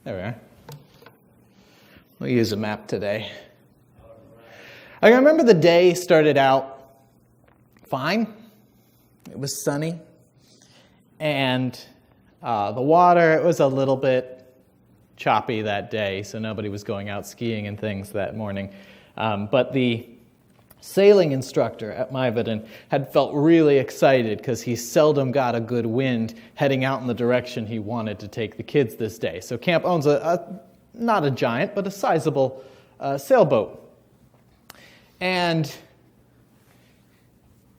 There we are. We'll use a map today. I remember the day started out fine. It was sunny. And the water, it was a little bit choppy that day, so nobody was going out skiing and things that morning. But the sailing instructor at Maivaden had felt really excited because he seldom got a good wind heading out in the direction he wanted to take the kids this day. So camp owns not a giant, but a sizable sailboat. And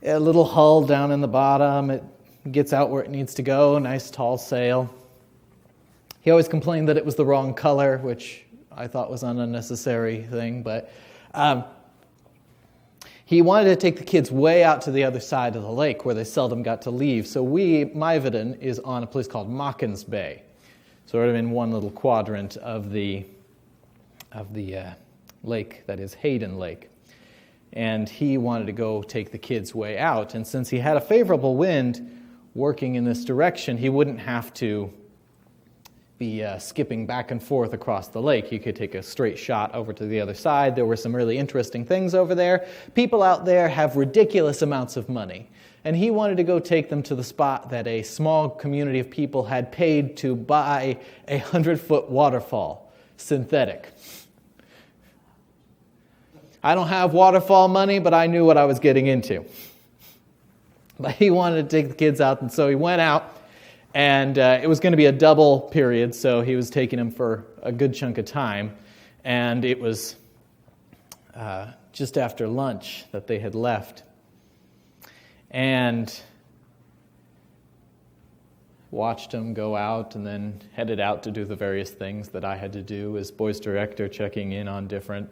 a little hull down in the bottom. It gets out where it needs to go, nice tall sail. He always complained that it was the wrong color, which I thought was an unnecessary thing, but he wanted to take the kids way out to the other side of the lake where they seldom got to leave. So Maivaden is on a place called Makens Bay, sort of in one little quadrant of the lake that is Hayden Lake. And he wanted to go take the kids way out. And since he had a favorable wind working in this direction, he wouldn't have to be skipping back and forth across the lake. He could take a straight shot over to the other side. There were some really interesting things over there. People out there have ridiculous amounts of money. And he wanted to go take them to the spot that a small community of people had paid to buy a 100-foot waterfall, synthetic. I don't have waterfall money, but I knew what I was getting into. But he wanted to take the kids out, and so he went out, and it was going to be a double period, so he was taking them for a good chunk of time. And it was just after lunch that they had left. And watched them go out and then headed out to do the various things that I had to do as boys director, checking in on different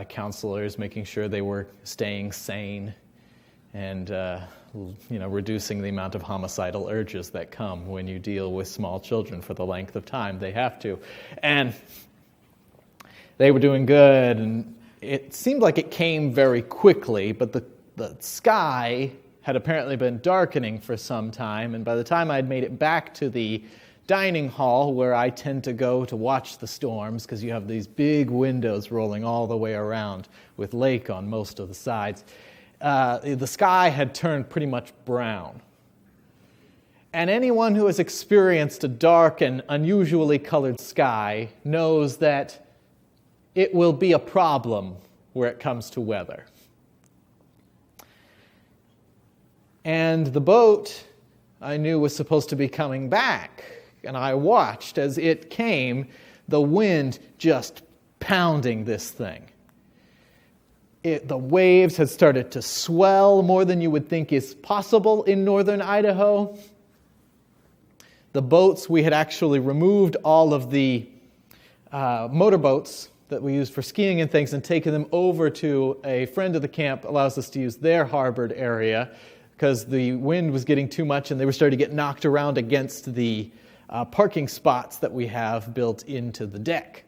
counselors, making sure they were staying sane and reducing the amount of homicidal urges that come when you deal with small children for the length of time they have to. And they were doing good, and it seemed like it came very quickly, but the sky had apparently been darkening for some time, and by the time I'd made it back to the dining hall where I tend to go to watch the storms, because you have these big windows rolling all the way around with lake on most of the sides, the sky had turned pretty much brown. And anyone who has experienced a dark and unusually colored sky knows that it will be a problem where it comes to weather. And the boat I knew was supposed to be coming back, and I watched as it came, the wind just pounding this thing. The waves had started to swell more than you would think is possible in northern Idaho. The boats, we had actually removed all of the motorboats that we used for skiing and things and taken them over to a friend of the camp, allows us to use their harbored area because the wind was getting too much and they were starting to get knocked around against the parking spots that we have built into the deck.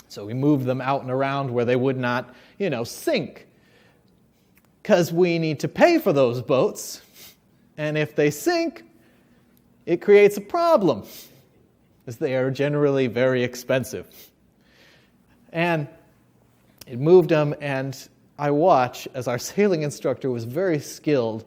So we moved them out and around where they would not, sink. Because we need to pay for those boats. And if they sink, it creates a problem, as they are generally very expensive. And it moved them, and I watched as our sailing instructor was very skilled,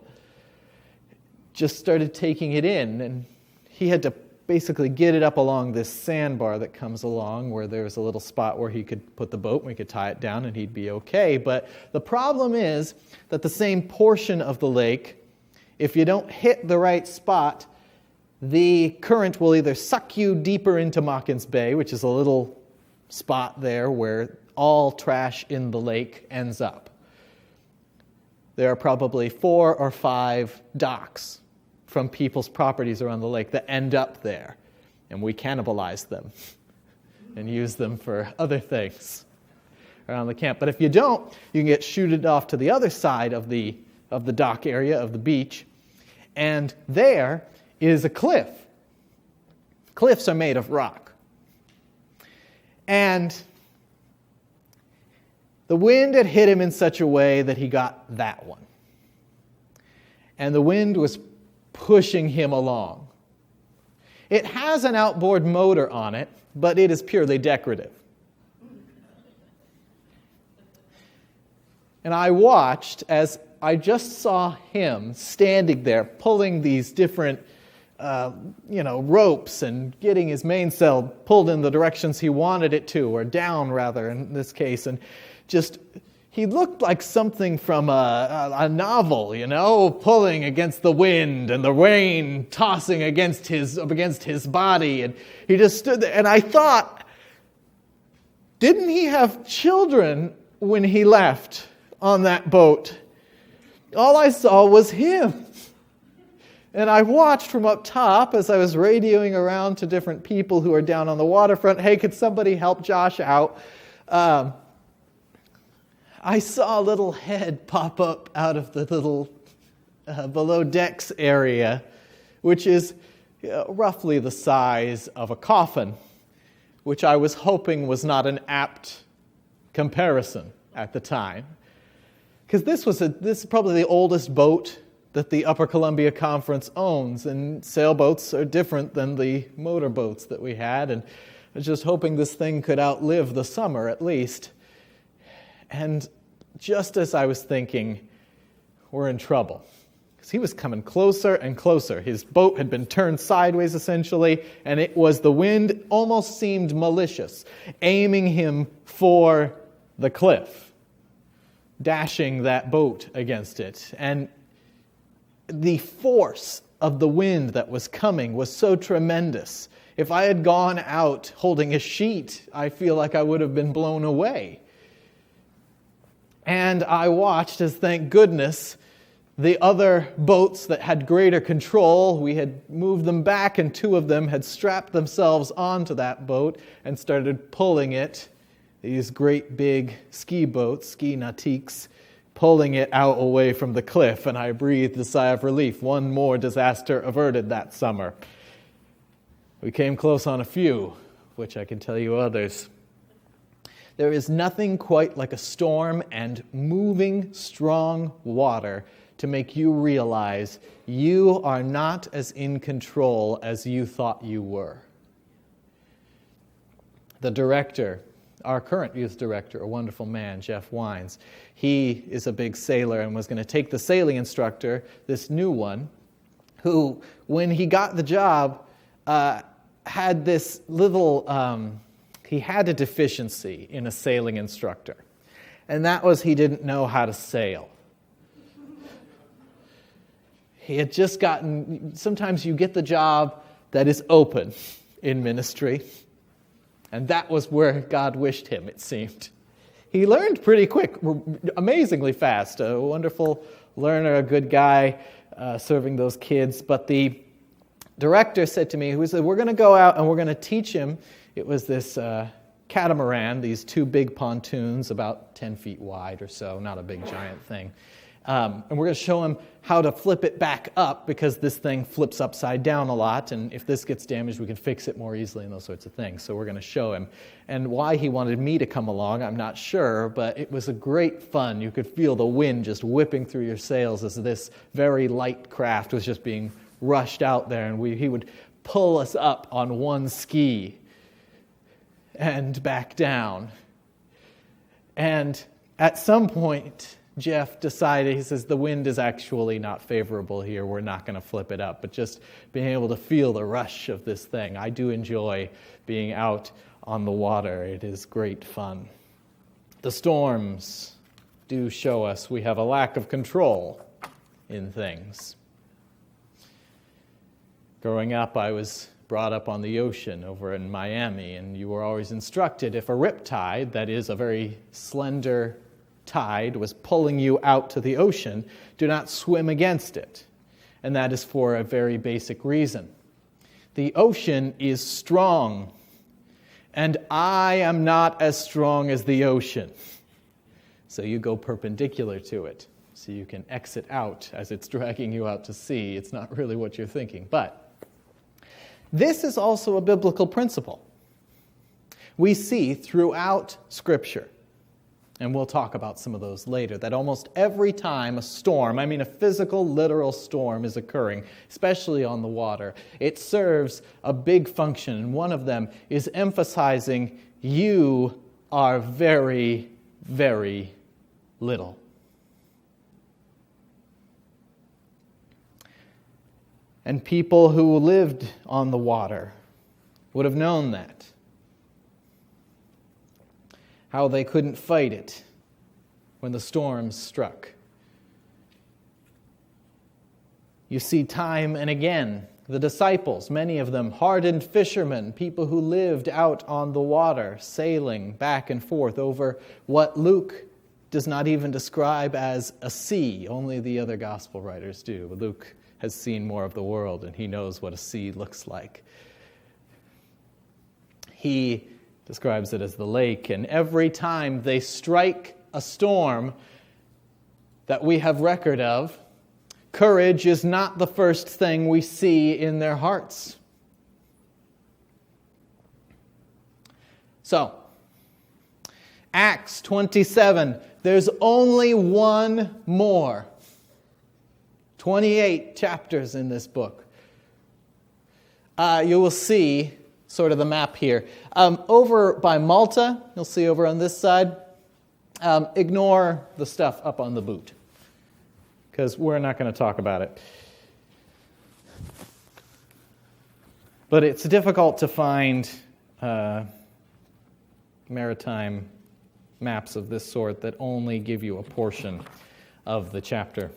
just started taking it in, and he had to basically get it up along this sandbar that comes along where there's a little spot where he could put the boat and we could tie it down and he'd be okay. But the problem is that the same portion of the lake, if you don't hit the right spot, the current will either suck you deeper into Makens Bay, which is a little spot there where all trash in the lake ends up. There are probably 4 or 5 docks from people's properties around the lake that end up there, and we cannibalize them and use them for other things around the camp. But if you don't, you can get shooted off to the other side of the dock area of the beach, and there is a cliff. Cliffs are made of rock. And the wind had hit him in such a way that he got that one. And the wind was pushing him along. It has an outboard motor on it, but it is purely decorative. And I watched as I just saw him standing there pulling these different ropes and getting his mainsail pulled in the directions he wanted it to, or down rather in this case, and just he looked like something from a novel, pulling against the wind and the rain tossing against his body, and he just stood there. And I thought, didn't he have children when he left on that boat? All I saw was him. And I watched from up top as I was radioing around to different people who are down on the waterfront. Hey, could somebody help Josh out? I saw a little head pop up out of the little below decks area, which is roughly the size of a coffin, which I was hoping was not an apt comparison at the time. Because this is probably the oldest boat that the Upper Columbia Conference owns, and sailboats are different than the motorboats that we had, and I was just hoping this thing could outlive the summer at least. And just as I was thinking, we're in trouble, because he was coming closer and closer. His boat had been turned sideways essentially, and the wind almost seemed malicious, aiming him for the cliff, dashing that boat against it. And the force of the wind that was coming was so tremendous. If I had gone out holding a sheet, I feel like I would have been blown away. And I watched as, thank goodness, the other boats that had greater control, we had moved them back, and two of them had strapped themselves onto that boat and started pulling it. These great big ski boats, ski nautiques, pulling it out away from the cliff, and I breathed a sigh of relief. One more disaster averted that summer. We came close on a few, which I can tell you others. There is nothing quite like a storm and moving, strong water to make you realize you are not as in control as you thought you were. The director, our current youth director, a wonderful man, Jeff Wines, he is a big sailor and was going to take the sailing instructor, this new one, who, when he got the job, had this little, he had a deficiency in a sailing instructor. And that was he didn't know how to sail. He had just sometimes you get the job that is open in ministry. And that was where God wished him, it seemed. He learned pretty quick, amazingly fast. A wonderful learner, a good guy, serving those kids. But the director said to me, he said, we're going to go out and we're going to teach him. It was this catamaran, these two big pontoons, about 10 feet wide or so, not a big giant thing. And we're going to show him how to flip it back up, because this thing flips upside down a lot, and if this gets damaged, we can fix it more easily and those sorts of things. So we're going to show him. And why he wanted me to come along, I'm not sure, but it was a great fun. You could feel the wind just whipping through your sails as this very light craft was just being rushed out there, and he would pull us up on one ski and back down. And at some point, Jeff decided, he says, the wind is actually not favorable here. We're not going to flip it up. But just being able to feel the rush of this thing. I do enjoy being out on the water. It is great fun. The storms do show us we have a lack of control in things. Growing up, I was brought up on the ocean over in Miami, and you were always instructed if a riptide, that is a very slender tide, was pulling you out to the ocean, do not swim against it. And that is for a very basic reason. The ocean is strong, and I am not as strong as the ocean. So you go perpendicular to it, so you can exit out as it's dragging you out to sea. It's not really what you're thinking. But this is also a biblical principle we see throughout Scripture. And we'll talk about some of those later, that almost every time a storm, I mean a physical, literal storm is occurring, especially on the water, it serves a big function, and one of them is emphasizing you are very, very little. And people who lived on the water would have known that. How they couldn't fight it when the storms struck. You see time and again, the disciples, many of them hardened fishermen, people who lived out on the water, sailing back and forth over what Luke does not even describe as a sea. Only the other gospel writers do. Luke has seen more of the world, and he knows what a sea looks like. He describes it as the lake, and every time they strike a storm that we have record of, courage is not the first thing we see in their hearts. So, Acts 27, there's only one more. 28 chapters in this book. You will see sort of the map here. Over by Malta, you'll see over on this side, ignore the stuff up on the boot, because we're not going to talk about it. But it's difficult to find maritime maps of this sort that only give you a portion of the chapter,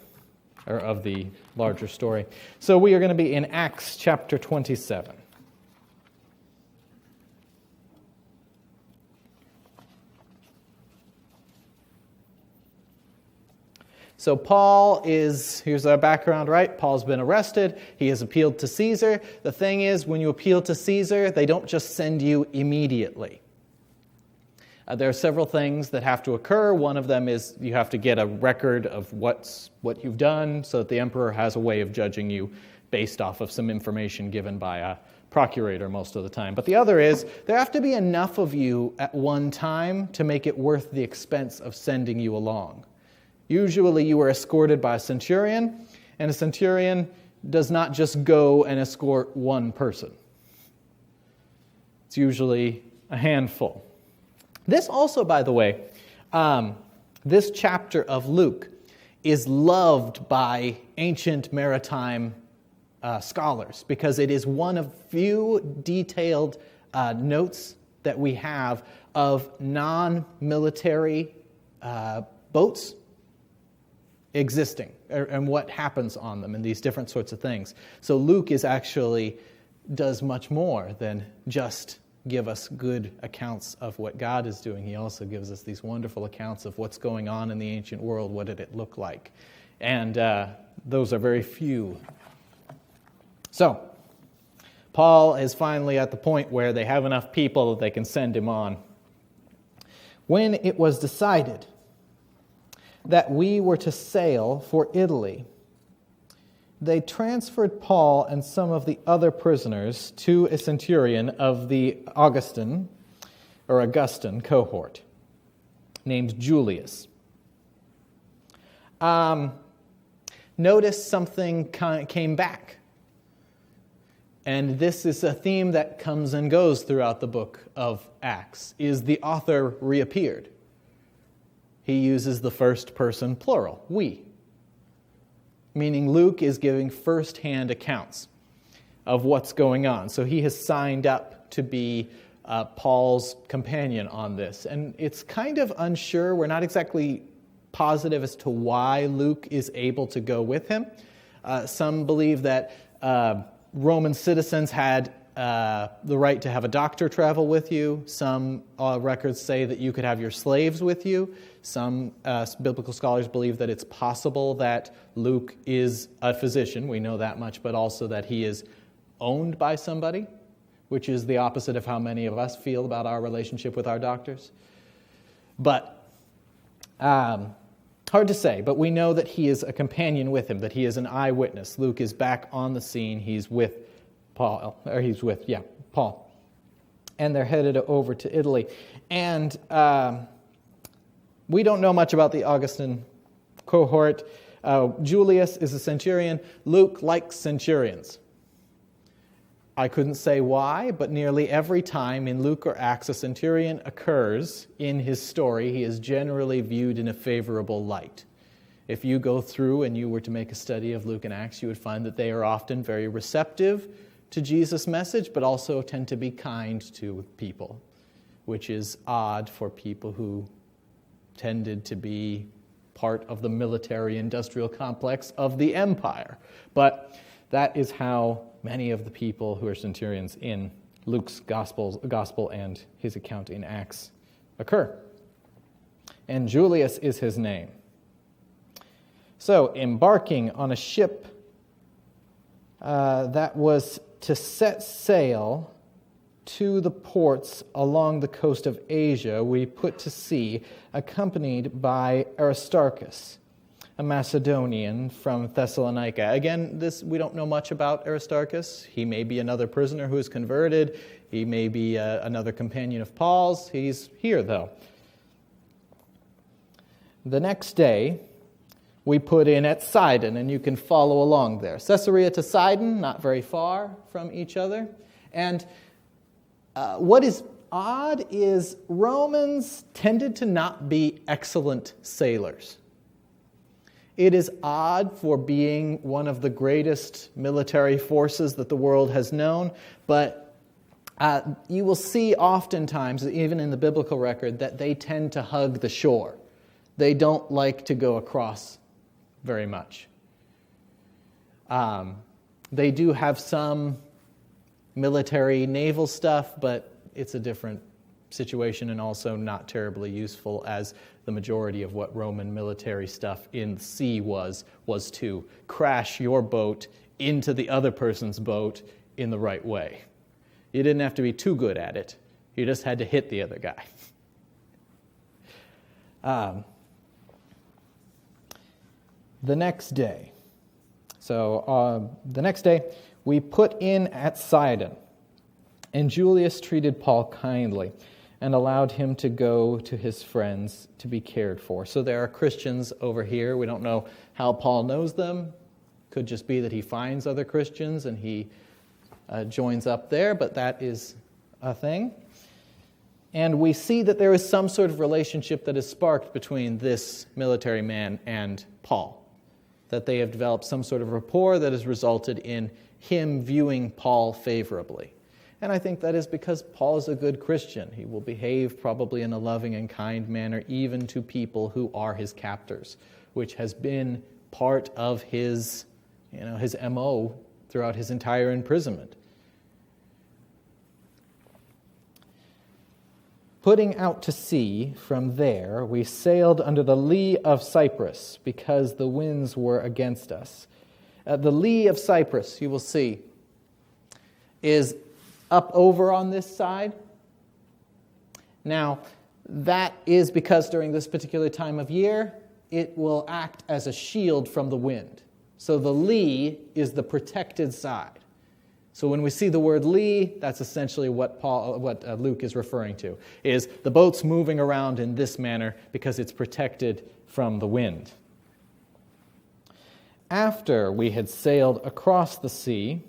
or of the larger story. So we are going to be in Acts chapter 27. So Paul here's our background, right? Paul's been arrested. He has appealed to Caesar. The thing is, when you appeal to Caesar, they don't just send you immediately. There are several things that have to occur. One of them is you have to get a record of what you've done so that the emperor has a way of judging you based off of some information given by a procurator most of the time. But the other is there have to be enough of you at one time to make it worth the expense of sending you along. Usually you are escorted by a centurion, and a centurion does not just go and escort one person. It's usually a handful. This also, by the way, this chapter of Luke is loved by ancient maritime scholars because it is one of few detailed notes that we have of non-military boats existing and what happens on them and these different sorts of things. So Luke does much more than just give us good accounts of what God is doing. He also gives us these wonderful accounts of what's going on in the ancient world. What did it look like? And those are very few. So, Paul is finally at the point where they have enough people that they can send him on. When it was decided that we were to sail for Italy, they transferred Paul and some of the other prisoners to a centurion of the Augustan cohort named Julius. Notice something came back. And this is a theme that comes and goes throughout the book of Acts, is the author reappeared. He uses the first person plural, we. Meaning Luke is giving first-hand accounts of what's going on. So he has signed up to be Paul's companion on this. And it's kind of unsure. We're not exactly positive as to why Luke is able to go with him. Some believe that Roman citizens had the right to have a doctor travel with you. Some records say that you could have your slaves with you. Some biblical scholars believe that it's possible that Luke is a physician, we know that much, but also that he is owned by somebody, which is the opposite of how many of us feel about our relationship with our doctors. But hard to say, but we know that he is a companion with him, that he is an eyewitness. Luke is back on the scene. He's with Paul. And they're headed over to Italy. And We don't know much about the Augustan cohort. Julius is a centurion. Luke likes centurions. I couldn't say why, but nearly every time in Luke or Acts a centurion occurs in his story, he is generally viewed in a favorable light. If you go through and you were to make a study of Luke and Acts, you would find that they are often very receptive to Jesus' message, but also tend to be kind to people, which is odd for people who tended to be part of the military-industrial complex of the empire. But that is how many of the people who are centurions in Luke's gospel and his account in Acts occur. And Julius is his name. So, embarking on a ship that was to set sail to the ports along the coast of Asia, we put to sea, accompanied by Aristarchus, a Macedonian from Thessalonica. Again, we don't know much about Aristarchus. He may be another prisoner who is converted. He may be another companion of Paul's. He's here, though. The next day, we put in at Sidon, and you can follow along there. Caesarea to Sidon, not very far from each other. And what is odd is Romans tended to not be excellent sailors. It is odd for being one of the greatest military forces that the world has known, but you will see oftentimes, even in the biblical record, that they tend to hug the shore. They don't like to go across very much. They do have some military naval stuff, but it's a different situation and also not terribly useful, as the majority of what Roman military stuff in the sea was to crash your boat into the other person's boat in the right way. You didn't have to be too good at it. You just had to hit the other guy. The next day. The next day, we put in at Sidon, and Julius treated Paul kindly and allowed him to go to his friends to be cared for. So there are Christians over here. We don't know how Paul knows them. Could just be that he finds other Christians and he joins up there, but that is a thing. And we see that there is some sort of relationship that is sparked between this military man and Paul, that they have developed some sort of rapport that has resulted in him viewing Paul favorably. And I think that is because Paul is a good Christian. He will behave probably in a loving and kind manner even to people who are his captors, which has been part of his MO throughout his entire imprisonment. Putting out to sea from there, we sailed under the lee of Cyprus because the winds were against us. The lee of Cyprus, you will see, is up over on this side. Now, that is because during this particular time of year, it will act as a shield from the wind. So the lee is the protected side. So when we see the word lee, that's essentially what Luke is referring to, is the boat's moving around in this manner because it's protected from the wind. After we had sailed across the sea,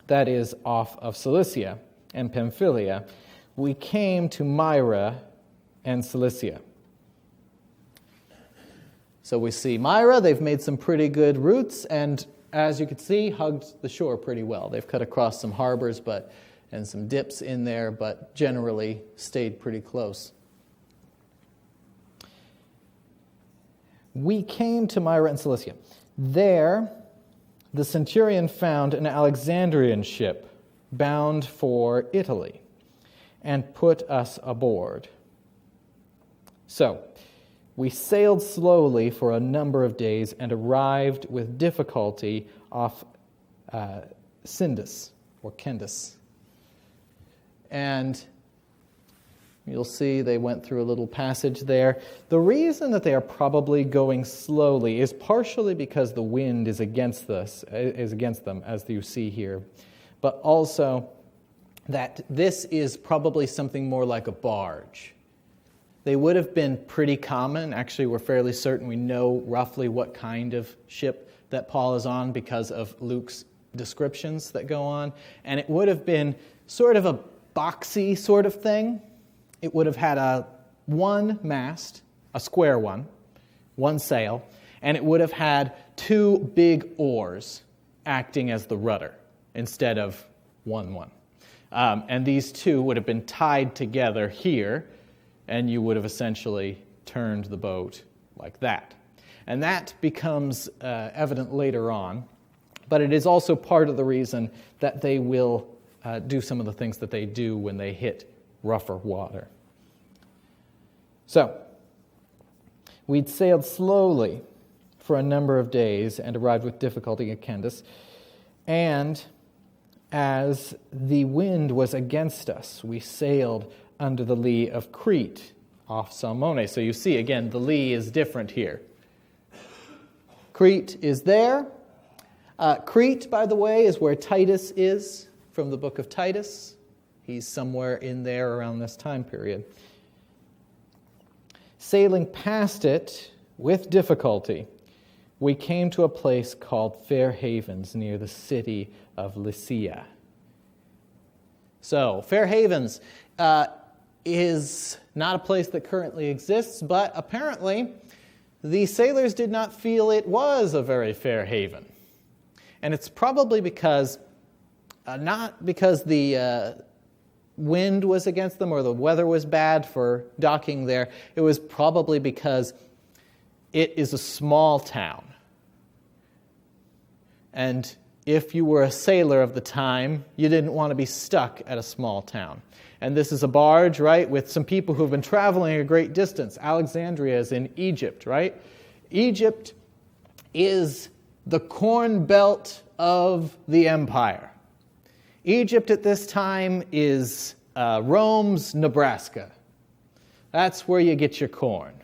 that is off of Cilicia and Pamphylia, we came to Myra and Cilicia. So we see Myra, they've made some pretty good routes, and as you can see, hugged the shore pretty well. They've cut across some harbors and some dips in there, but generally stayed pretty close. We came to Myra and Cilicia. There, the centurion found an Alexandrian ship bound for Italy and put us aboard. So, we sailed slowly for a number of days and arrived with difficulty off Cnidus, or Cnidus. And you'll see they went through a little passage there. The reason that they are probably going slowly is partially because the wind is against them, as you see here, but also that this is probably something more like a barge. They would have been pretty common. Actually, we're fairly certain we know roughly what kind of ship that Paul is on because of Luke's descriptions that go on. And it would have been sort of a boxy sort of thing. It would have had one mast, a square one sail, and it would have had two big oars acting as the rudder instead of one. And these two would have been tied together here, and you would have essentially turned the boat like that. And that becomes evident later on, but it is also part of the reason that they will do some of the things that they do when they hit rougher water. So, we'd sailed slowly for a number of days and arrived with difficulty at Candace, and as the wind was against us, we sailed under the lee of Crete, off Salmone. So you see, again, the lee is different here. Crete is there. Crete, by the way, is where Titus is from the book of Titus. He's somewhere in there around this time period. Sailing past it with difficulty, we came to a place called Fair Havens near the city of Lycia. So, Fair Havens is not a place that currently exists, but apparently the sailors did not feel it was a very fair haven. And it's probably because, not because the wind was against them or the weather was bad for docking there. It was probably because it is a small town. And if you were a sailor of the time, you didn't want to be stuck at a small town. And this is a barge, right, with some people who have been traveling a great distance. Alexandria is in Egypt, right? Egypt is the corn belt of the empire. Egypt at this time is Rome's Nebraska. That's where you get your corn.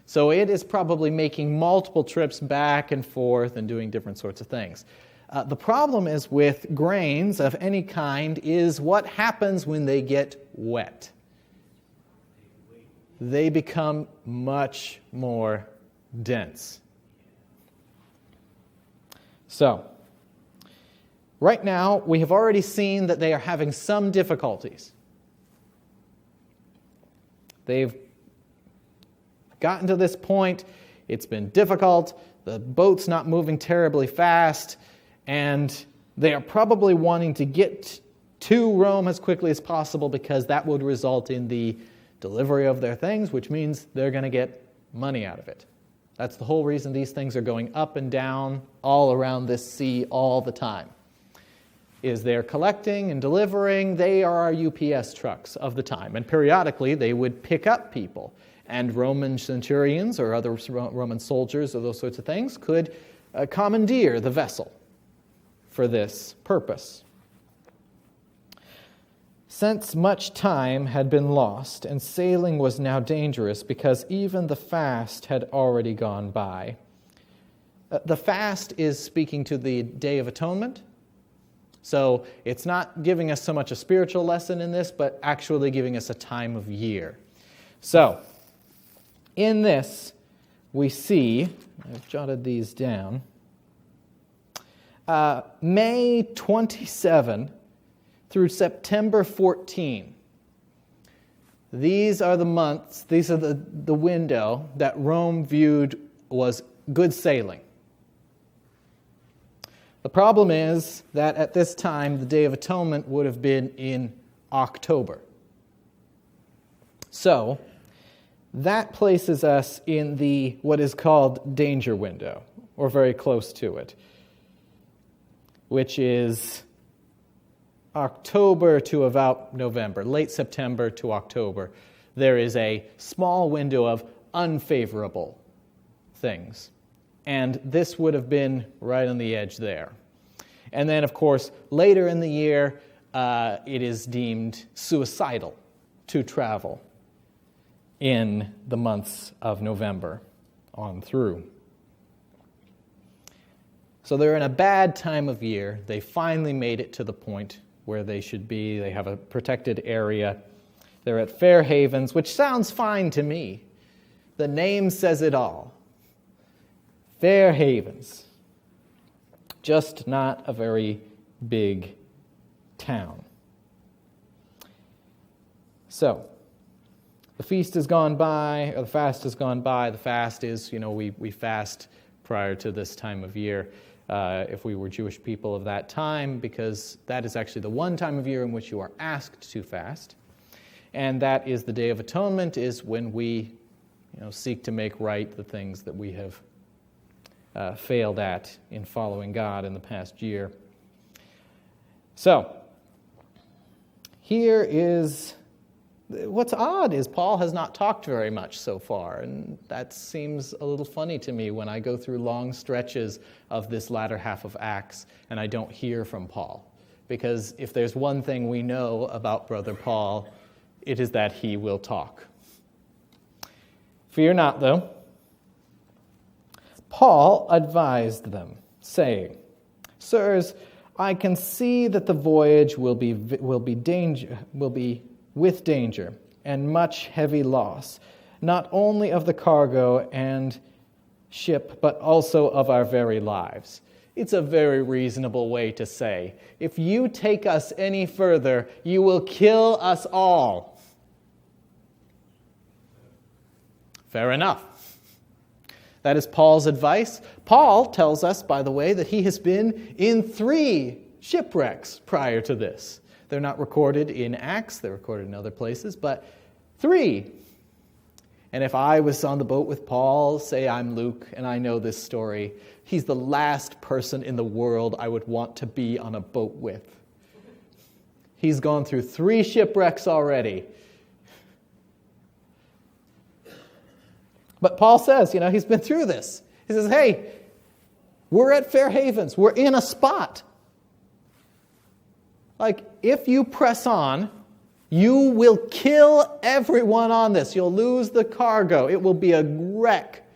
So it is probably making multiple trips back and forth and doing different sorts of things. The problem is with grains of any kind is what happens when they get wet. They become much more dense. So, right now, we have already seen that they are having some difficulties. They've gotten to this point. It's been difficult. The boat's not moving terribly fast. And they are probably wanting to get to Rome as quickly as possible because that would result in the delivery of their things, which means they're going to get money out of it. That's the whole reason these things are going up and down all around this sea all the time. Is they're collecting and delivering. They are our UPS trucks of the time. And periodically they would pick up people. And Roman centurions or other Roman soldiers or those sorts of things could commandeer the vessel for this purpose. Since much time had been lost and sailing was now dangerous because even the fast had already gone by. The fast is speaking to the Day of Atonement. So it's not giving us so much a spiritual lesson in this, but actually giving us a time of year. So, in this, we see, I've jotted these down, May 27 through September 14. These are the months, these are the window that Rome viewed was good sailing. The problem is that at this time, the Day of Atonement would have been in October. So, that places us in the what is called danger window, or very close to it, which is October to about November, late September to October. There is a small window of unfavorable things. And this would have been right on the edge there. And then, of course, later in the year, it is deemed suicidal to travel in the months of November on through. So they're in a bad time of year. They finally made it to the point where they should be. They have a protected area They're at Fair Havens, which sounds fine to me. The name says it all. Fair Havens. Just not a very big town. So, the feast has gone by, or the fast has gone by. The fast is, we fast prior to this time of year if we were Jewish people of that time, because that is actually the one time of year in which you are asked to fast. And that is the Day of Atonement, is when we seek to make right the things that we have failed at in following God in the past year. So, here is, what's odd is Paul has not talked very much so far, and that seems a little funny to me when I go through long stretches of this latter half of Acts and I don't hear from Paul. Because if there's one thing we know about Brother Paul, it is that he will talk. Fear not, though. Paul advised them, saying, Sirs, I can see that the voyage will be with danger and much heavy loss, not only of the cargo and ship, but also of our very lives. It's a very reasonable way to say, if you take us any further, you will kill us all. Fair enough. That is Paul's advice. Paul tells us, by the way, that he has been in 3 shipwrecks prior to this. They're not recorded in Acts, they're recorded in other places, but 3. And if I was on the boat with Paul, say I'm Luke, and I know this story, he's the last person in the world I would want to be on a boat with. He's gone through 3 shipwrecks already. But Paul says, he's been through this. He says, hey, we're at Fair Havens. We're in a spot. Like, if you press on, you will kill everyone on this. You'll lose the cargo. It will be a wreck.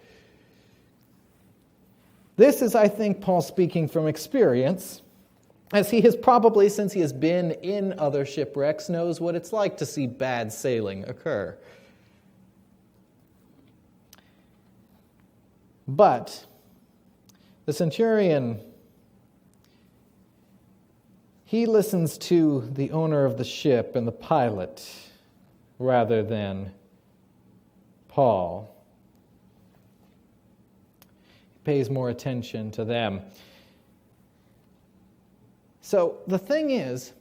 This is, I think, Paul speaking from experience, as he has probably, since he has been in other shipwrecks, knows what it's like to see bad sailing occur. But the centurion, he listens to the owner of the ship and the pilot rather than Paul. He pays more attention to them. So the thing is,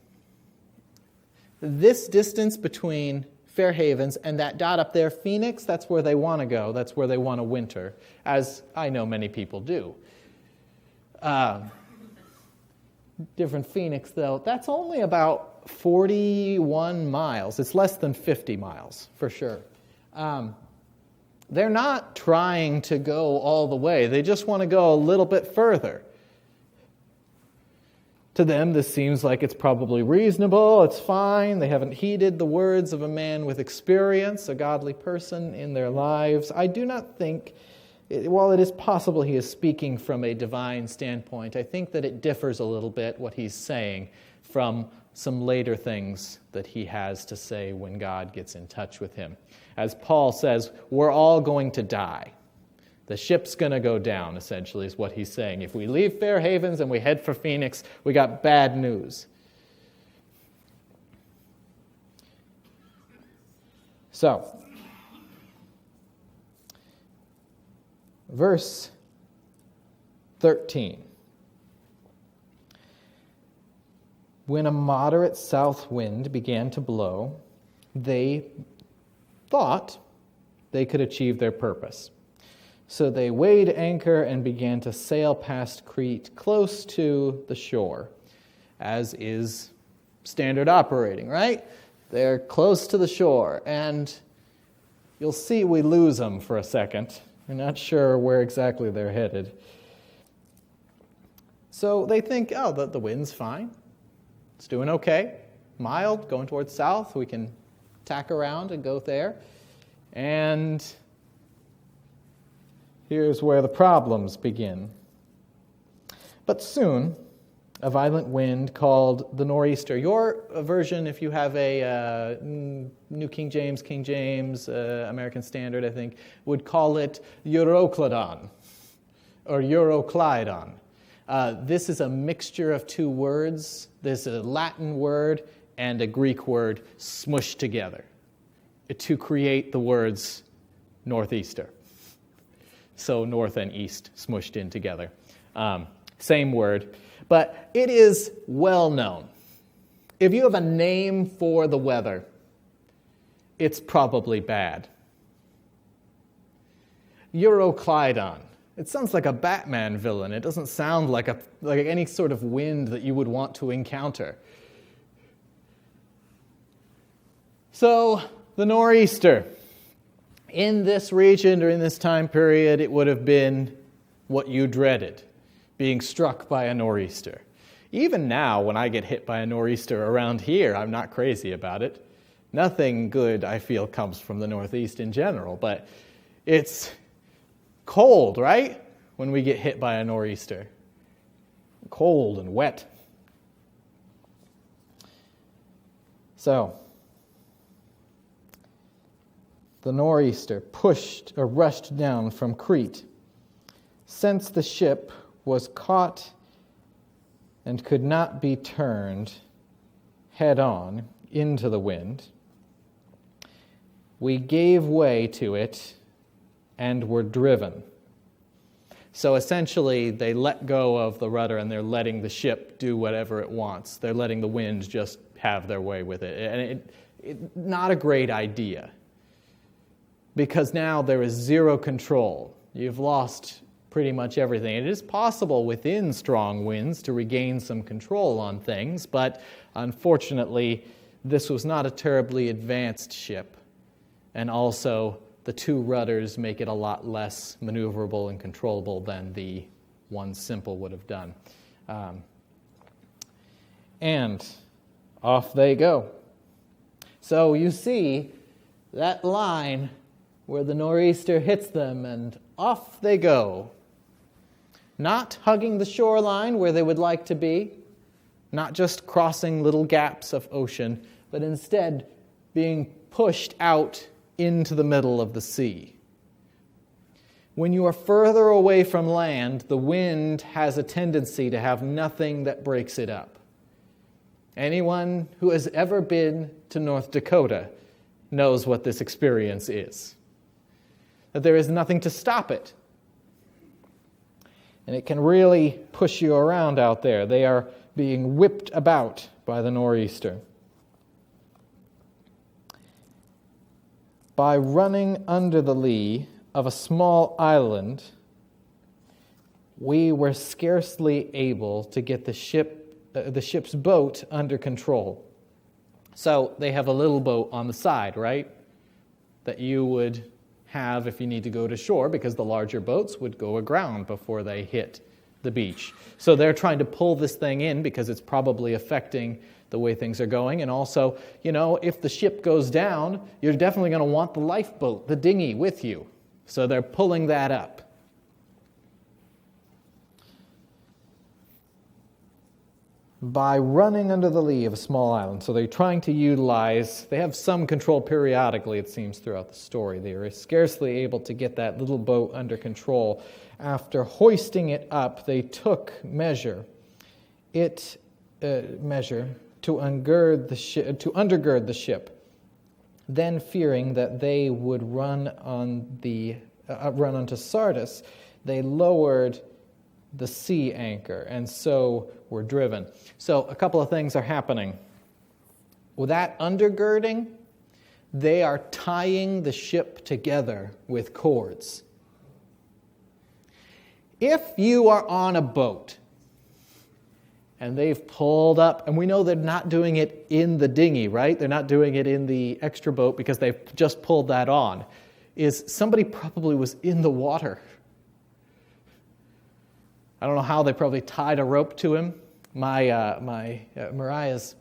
this distance between Fair Havens and that dot up there, Phoenix, that's where they want to go. That's where they want to winter, as I know many people do. Different Phoenix, though, that's only about 41 miles. It's less than 50 miles, for sure. They're not trying to go all the way. They just want to go a little bit further. To them, this seems like it's probably reasonable, it's fine. They haven't heeded the words of a man with experience, a godly person in their lives. I do not think, while it is possible he is speaking from a divine standpoint, I think that it differs a little bit, what he's saying, from some later things that he has to say when God gets in touch with him. As Paul says, we're all going to die. The ship's going to go down, essentially, is what he's saying. If we leave Fair Havens and we head for Phoenix, we got bad news. So, verse 13. When a moderate south wind began to blow, they thought they could achieve their purpose. So they weighed anchor and began to sail past Crete, close to the shore, as is standard operating, right? They're close to the shore, and you'll see we lose them for a second. We're not sure where exactly they're headed. So they think, the wind's fine. It's doing okay. Mild, going towards south. We can tack around and go there. And here's where the problems begin. But soon, a violent wind called the nor'easter. Your version, if you have a New King James, American Standard, I think, would call it Euroclydon or Euroclydon. This is a mixture of two words. There's a Latin word and a Greek word smushed together to create the words northeaster. So north and east smushed in together. Same word. But it is well known. If you have a name for the weather, it's probably bad. Euroclydon. It sounds like a Batman villain. It doesn't sound like any sort of wind that you would want to encounter. So, the nor'easter. In this region or in this time period, it would have been what you dreaded, being struck by a nor'easter. Even now, when I get hit by a nor'easter around here, I'm not crazy about it. Nothing good, I feel, comes from the Northeast in general, but it's cold, right? When we get hit by a nor'easter. Cold and wet. So, the nor'easter rushed down from Crete. Since the ship was caught and could not be turned head on into the wind, we gave way to it and were driven. So essentially, they let go of the rudder and they're letting the ship do whatever it wants. They're letting the wind just have their way with it. And it's not a great idea, because now there is zero control. You've lost pretty much everything. It is possible within strong winds to regain some control on things, but unfortunately, this was not a terribly advanced ship. And also, the two rudders make it a lot less maneuverable and controllable than the one simple would have done. And off they go. So you see that line where the nor'easter hits them, and off they go. Not hugging the shoreline where they would like to be, not just crossing little gaps of ocean, but instead being pushed out into the middle of the sea. When you are further away from land, the wind has a tendency to have nothing that breaks it up. Anyone who has ever been to North Dakota knows what this experience is. That there is nothing to stop it. And it can really push you around out there. They are being whipped about by the nor'easter. By running under the lee of a small island, we were scarcely able to get the ship's boat under control. So they have a little boat on the side, right? That you would have if you need to go to shore, because the larger boats would go aground before they hit the beach. So they're trying to pull this thing in because it's probably affecting the way things are going. And also, if the ship goes down, you're definitely going to want the lifeboat, the dinghy, with you. So they're pulling that up. By running under the lee of a small island. So they're trying to they have some control periodically, it seems, throughout the story. They are scarcely able to get that little boat under control. After hoisting it up, they took measure to undergird the ship. Then, fearing that they would run onto Sardis, they lowered the sea anchor, and so were driven. So a couple of things are happening. With that undergirding, they are tying the ship together with cords. If you are on a boat and they've pulled up, and we know they're not doing it in the dinghy, right? They're not doing it in the extra boat because they've just pulled that on. Somebody probably was in the water. I don't know how, they probably tied a rope to him. Mariah's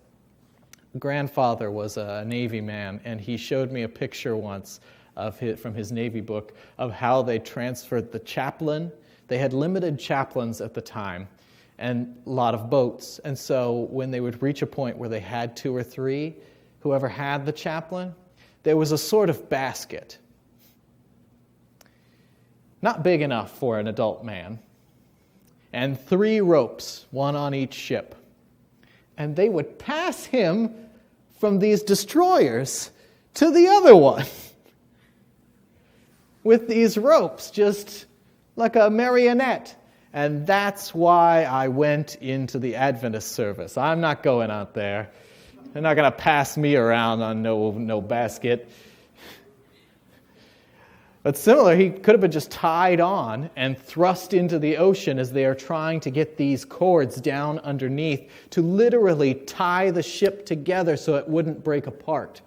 grandfather was a Navy man, and he showed me a picture once from his Navy book of how they transferred the chaplain. They had limited chaplains at the time, and a lot of boats. And so when they would reach a point where they had 2 or 3, whoever had the chaplain, there was a sort of basket, not big enough for an adult man, and 3 ropes, 1 on each ship. And they would pass him from these destroyers to the other one with these ropes, just like a marionette. And that's why I went into the Adventist service. I'm not going out there. They're not going to pass me around on no basket. But similar, he could have been just tied on and thrust into the ocean as they are trying to get these cords down underneath to literally tie the ship together so it wouldn't break apart.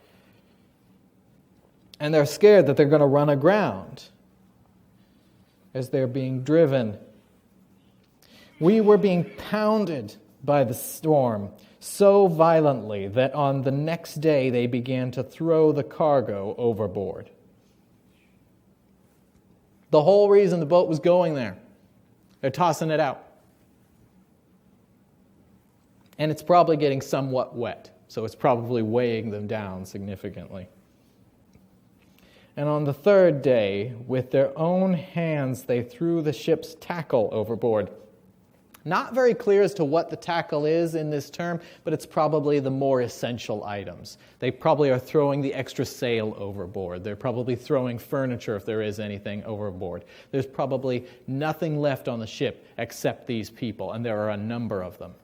And they're scared that they're going to run aground as they're being driven. We were being pounded by the storm so violently that on the next day they began to throw the cargo overboard. The whole reason the boat was going there, they're tossing it out. And it's probably getting somewhat wet, so it's probably weighing them down significantly. And on the 3rd day, with their own hands, they threw the ship's tackle overboard. Not very clear as to what the tackle is in this term, but it's probably the more essential items. They probably are throwing the extra sail overboard. They're probably throwing furniture if there is anything overboard. There's probably nothing left on the ship except these people, and there are a number of them.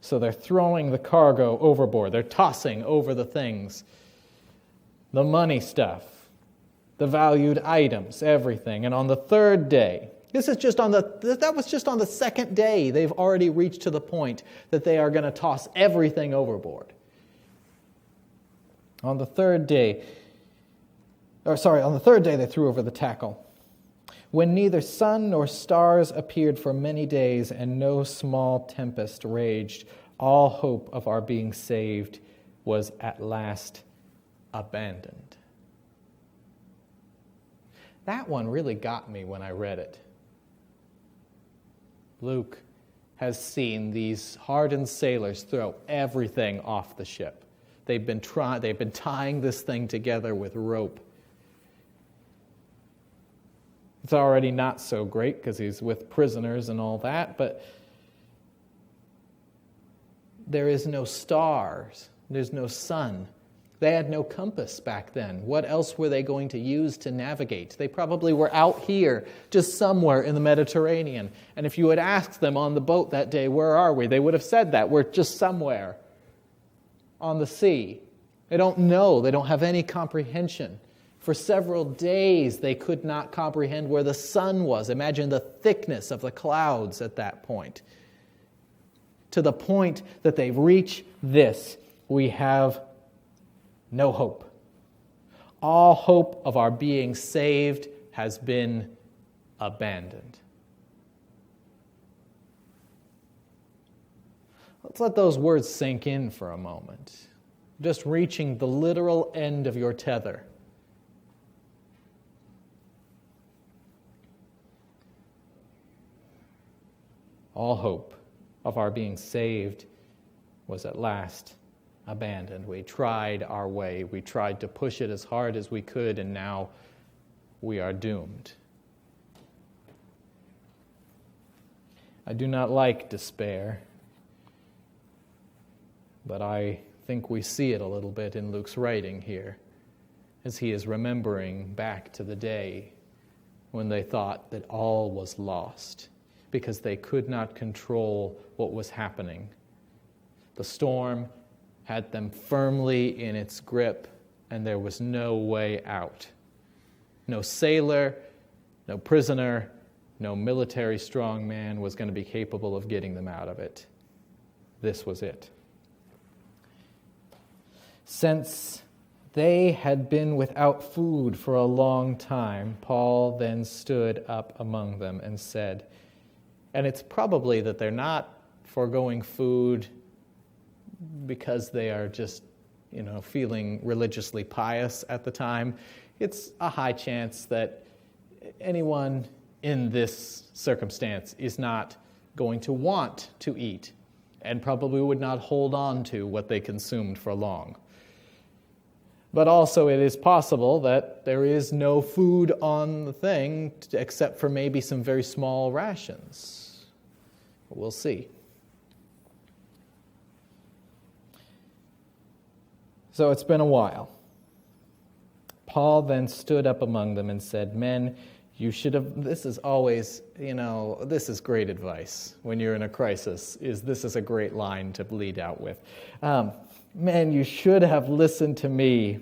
So they're throwing the cargo overboard. They're tossing over the things, the money stuff, the valued items, everything. And on the 3rd day, that was just on the 2nd day, they've already reached to the point that they are going to toss everything overboard. On the 3rd day, they threw over the tackle. When neither sun nor stars appeared for many days and no small tempest raged, all hope of our being saved was at last abandoned. That one really got me when I read it. Luke has seen these hardened sailors throw everything off the ship. They've been tying this thing together with rope. It's already not so great because he's with prisoners and all that, but there is no stars, there's no sun. They had no compass back then. What else were they going to use to navigate? They probably were out here, just somewhere in the Mediterranean. And if you had asked them on the boat that day, where are we? They would have said that. We're just somewhere on the sea. They don't know. They don't have any comprehension. For several days, they could not comprehend where the sun was. Imagine the thickness of the clouds at that point. To the point that they reach this: we have no hope. All hope of our being saved has been abandoned. Let's let those words sink in for a moment. Just reaching the literal end of your tether. All hope of our being saved was at last abandoned. We tried our way. We tried to push it as hard as we could, and now we are doomed. I do not like despair, but I think we see it a little bit in Luke's writing here, as he is remembering back to the day when they thought that all was lost because they could not control what was happening. The storm had them firmly in its grip, and there was no way out. No sailor, no prisoner, no military strongman was going to be capable of getting them out of it. This was it. Since they had been without food for a long time, Paul then stood up among them and said, and it's probably that they're not foregoing food because they are just, feeling religiously pious at the time. It's a high chance that anyone in this circumstance is not going to want to eat and probably would not hold on to what they consumed for long. But also it is possible that there is no food on the thing except for maybe some very small rations. We'll see. So it's been a while. Paul then stood up among them and said, "Men, you should have," this is always, this is great advice when you're in a crisis, this is a great line to lead out with. "Men, you should have listened to me."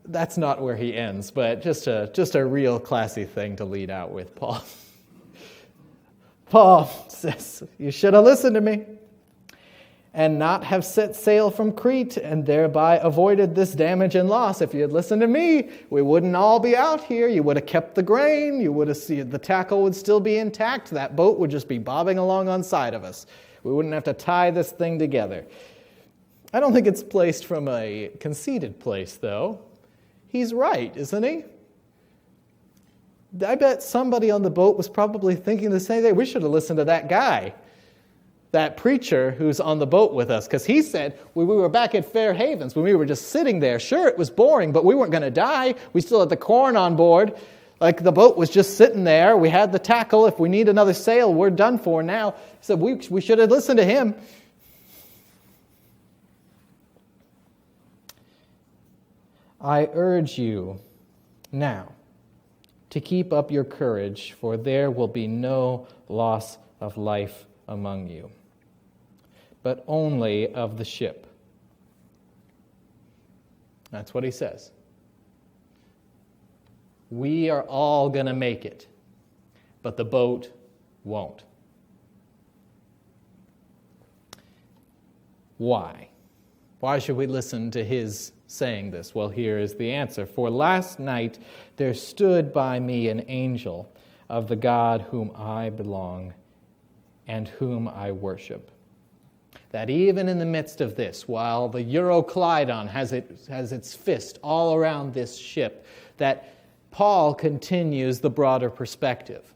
That's not where he ends, but just a real classy thing to lead out with, Paul. Paul says, "You should have listened to me and not have set sail from Crete and thereby avoided this damage and loss. If you had listened to me, we wouldn't all be out here. You would have kept the grain. You would have seen the tackle would still be intact. That boat would just be bobbing along on side of us. We wouldn't have to tie this thing together." I don't think it's placed from a conceited place, though. He's right, isn't he? I bet somebody on the boat was probably thinking the same thing. We should have listened to that guy, that preacher who's on the boat with us, because he said when we were back at Fair Havens, when we were just sitting there, sure, it was boring, but we weren't going to die. We still had the corn on board. Like the boat was just sitting there. We had the tackle. If we need another sail, we're done for now. He said we should have listened to him. "I urge you now to keep up your courage, for there will be no loss of life among you, but only of the ship." That's what he says. We are all going to make it, but the boat won't. Why? Why should we listen to his saying this? Well, here is the answer. "For last night there stood by me an angel of the God whom I belong and whom I worship." That even in the midst of this, while the Euroclydon has its fist all around this ship, that Paul continues the broader perspective,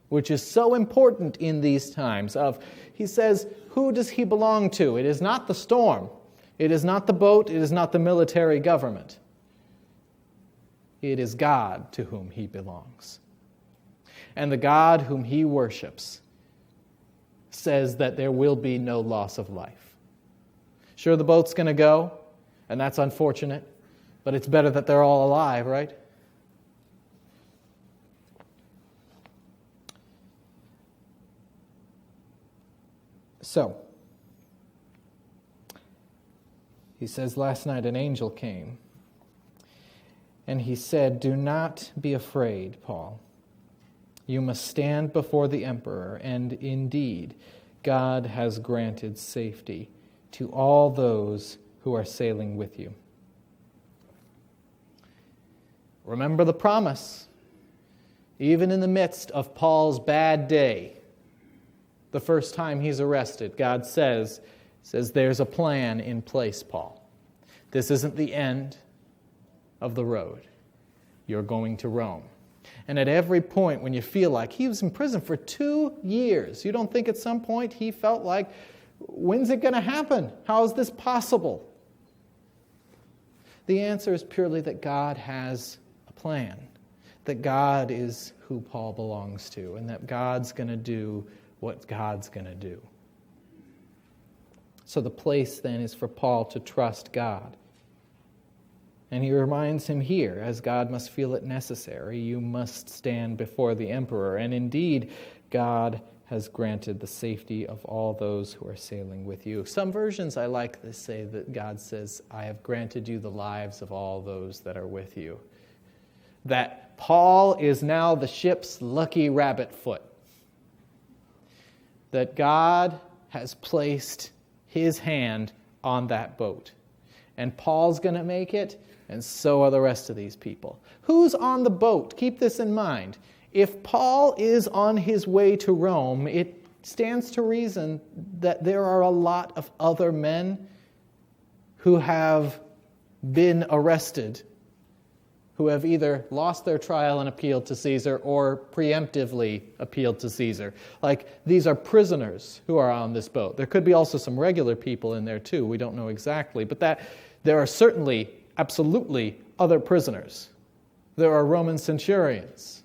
which is so important in these times. He says, who does he belong to? It is not the storm. It is not the boat. It is not the military government. It is God to whom he belongs. And the God whom he worships says that there will be no loss of life. Sure, the boat's going to go, and that's unfortunate, but it's better that they're all alive, right? So, he says, last night an angel came, and he said, "Do not be afraid, Paul. You must stand before the emperor, and indeed, God has granted safety to all those who are sailing with you." Remember the promise. Even in the midst of Paul's bad day, the first time he's arrested, God says, there's a plan in place, Paul. This isn't the end of the road. You're going to Rome. And at every point when you feel like he was in prison for 2 years, you don't think at some point he felt like, when's it going to happen? How is this possible? The answer is purely that God has a plan, that God is who Paul belongs to, and that God's going to do what God's going to do. So the place then is for Paul to trust God. And he reminds him here, as God must feel it necessary, you must stand before the emperor. And indeed, God has granted the safety of all those who are sailing with you. Some versions I like to say that God says, I have granted you the lives of all those that are with you. That Paul is now the ship's lucky rabbit foot. That God has placed his hand on that boat. And Paul's going to make it, and so are the rest of these people. Who's on the boat? Keep this in mind. If Paul is on his way to Rome, it stands to reason that there are a lot of other men who have been arrested, who have either lost their trial and appealed to Caesar or preemptively appealed to Caesar. Like, these are prisoners who are on this boat. There could be also some regular people in there too. We don't know exactly. But there are certainly, absolutely, other prisoners. There are Roman centurions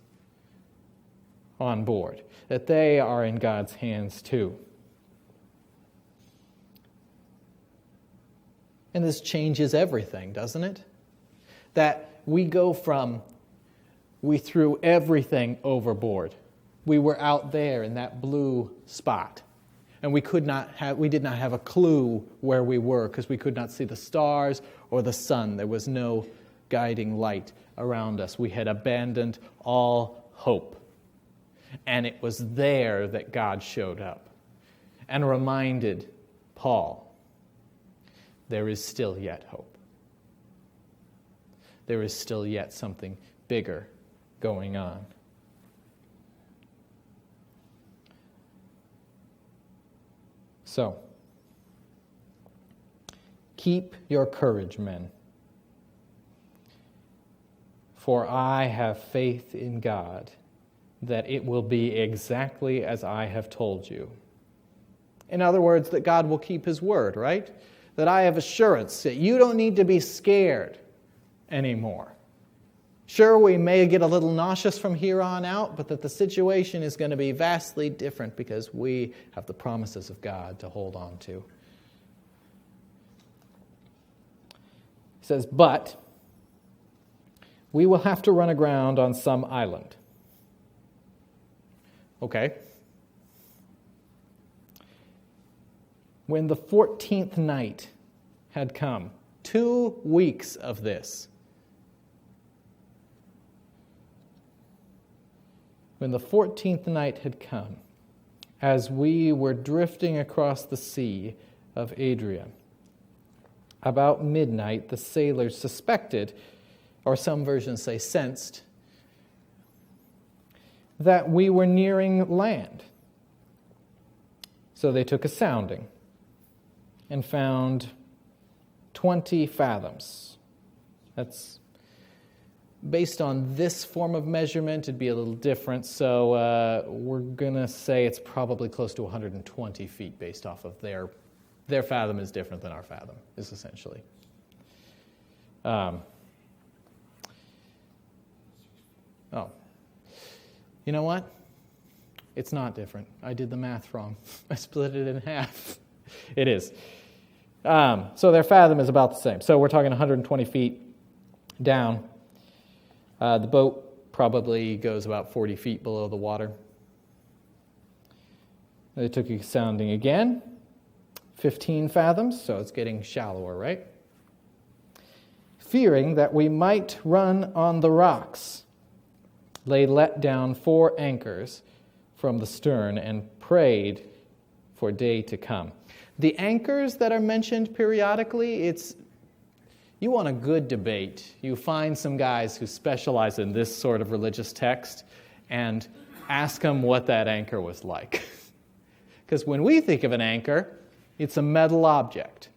on board, that they are in God's hands too. And this changes everything, doesn't it? That we go from, we threw everything overboard. We were out there in that blue spot, and we did not have a clue where we were because we could not see the stars or the sun. There was no guiding light around us. We had abandoned all hope. And it was there that God showed up and reminded Paul, there is still yet hope. There is still yet something bigger going on. So, keep your courage, men. For I have faith in God that it will be exactly as I have told you. In other words, that God will keep his word, right? That I have assurance that you don't need to be scared anymore. Sure, we may get a little nauseous from here on out, but that the situation is going to be vastly different because we have the promises of God to hold on to. He says, but we will have to run aground on some island. Okay. When the 14th night had come, 2 weeks of this. When the 14th night had come, as we were drifting across the sea of Adria, about midnight the sailors suspected, or some versions say sensed, that we were nearing land. So they took a sounding and found 20 fathoms. That's based on this form of measurement, it'd be a little different. So we're going to say it's probably close to 120 feet based off of their fathom is different than our fathom, is essentially. You know what? It's not different. I did the math wrong. I split it in half. It is. So their fathom is about the same. So we're talking 120 feet down. The boat probably goes about 40 feet below the water. They took a sounding again. 15 fathoms, so it's getting shallower, right? Fearing that we might run on the rocks, they let down 4 anchors from the stern and prayed for day to come. The anchors that are mentioned periodically, you want a good debate. You find some guys who specialize in this sort of religious text and ask them what that anchor was like. Because when we think of an anchor, it's a metal object.